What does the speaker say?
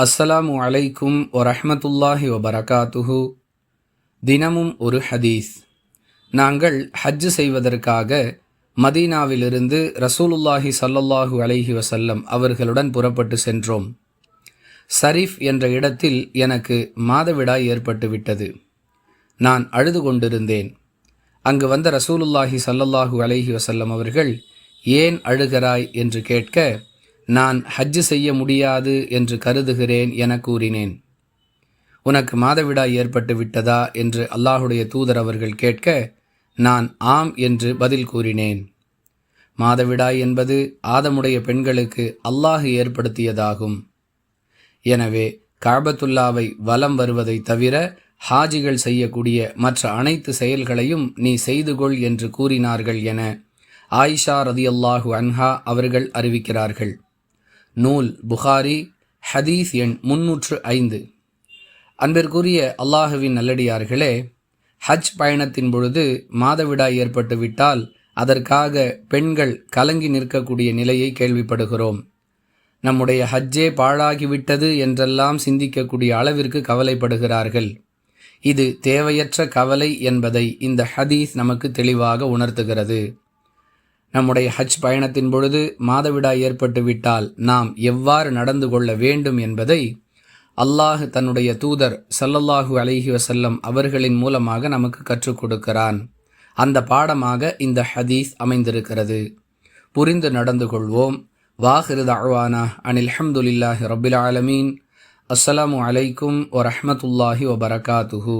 அஸ்ஸலாமு அலைக்கும் வரஹ்மத்துல்லாஹி வபரகாத்துஹு. தினமும் ஒரு ஹதீஸ். நாங்கள் ஹஜ் செய்வதற்காக மதீனாவிலிருந்து ரசூலுல்லாஹி ஸல்லல்லாஹு அலைஹி வஸல்லம் அவர்களுடன் புறப்பட்டு சென்றோம். சரிஃப் என்ற இடத்தில் எனக்கு மாதவிடாய் ஏற்பட்டுவிட்டது. நான் அழுது கொண்டிருந்தேன். அங்கு வந்த ரசூலுல்லாஹி ஸல்லல்லாஹு அலைஹி வஸல்லம் அவர்கள், ஏன் அழுகிறாய் என்று கேட்க, நான் ஹஜ் செய்ய முடியாது என்று கருதுகிறேன் என கூறினேன். உனக்கு மாதவிடாய் ஏற்பட்டு விட்டதா என்று அல்லாஹுடைய தூதர் அவர்கள் கேட்க, நான் ஆம் என்று பதில் கூறினேன். மாதவிடாய் என்பது ஆதமுடைய பெண்களுக்கு அல்லாஹ் ஏற்படுத்தியதாகும். எனவே கஅபத்துல்லாவை வலம் வருவதை தவிர ஹாஜிகள் செய்யக்கூடிய மற்ற அனைத்து செயல்களையும் நீ செய்து கொள் என்று கூறினார்கள் என ஆயிஷா ரதியல்லாஹு அன்ஹா அவர்கள் அறிவிக்கிறார்கள். நூல் புகாரி, ஹதீஸ் எண் 305. அன்பிற்குரிய அல்லாஹுவின் நல்லடியார்களே, ஹஜ் பயணத்தின் பொழுது மாதவிடாய் ஏற்பட்டுவிட்டால் அதற்காக பெண்கள் கலங்கி நிற்கக்கூடிய நிலையை கேள்விப்படுகிறோம். நம்முடைய ஹஜ்ஜே பாழாகிவிட்டது என்றெல்லாம் சிந்திக்கக்கூடிய அளவிற்கு கவலைப்படுகிறார்கள். இது தேவையற்ற கவலை என்பதை இந்த ஹதீஸ் நமக்கு தெளிவாக உணர்த்துகிறது. நம்முடைய ஹஜ் பயணத்தின் பொழுது மாதவிடாய் ஏற்பட்டுவிட்டால் நாம் எவ்வாறு நடந்து கொள்ள வேண்டும் என்பதை அல்லாஹ் தன்னுடைய தூதர் ஸல்லல்லாஹு அலைஹி வஸல்லம் அவர்களின் மூலமாக நமக்கு கற்றுக் கொடுக்கிறான். அந்த பாடமாக இந்த ஹதீஸ் அமைந்திருக்கிறது. புரிந்து நடந்து கொள்வோம். வாஹிரு தஅவானா அனில் ஹம்துலில்லாஹி ரப்பில் ஆலமீன். அஸ்ஸலாமு அலைக்கும் வரஹ்மத்துல்லாஹி வபரகாத்துஹு.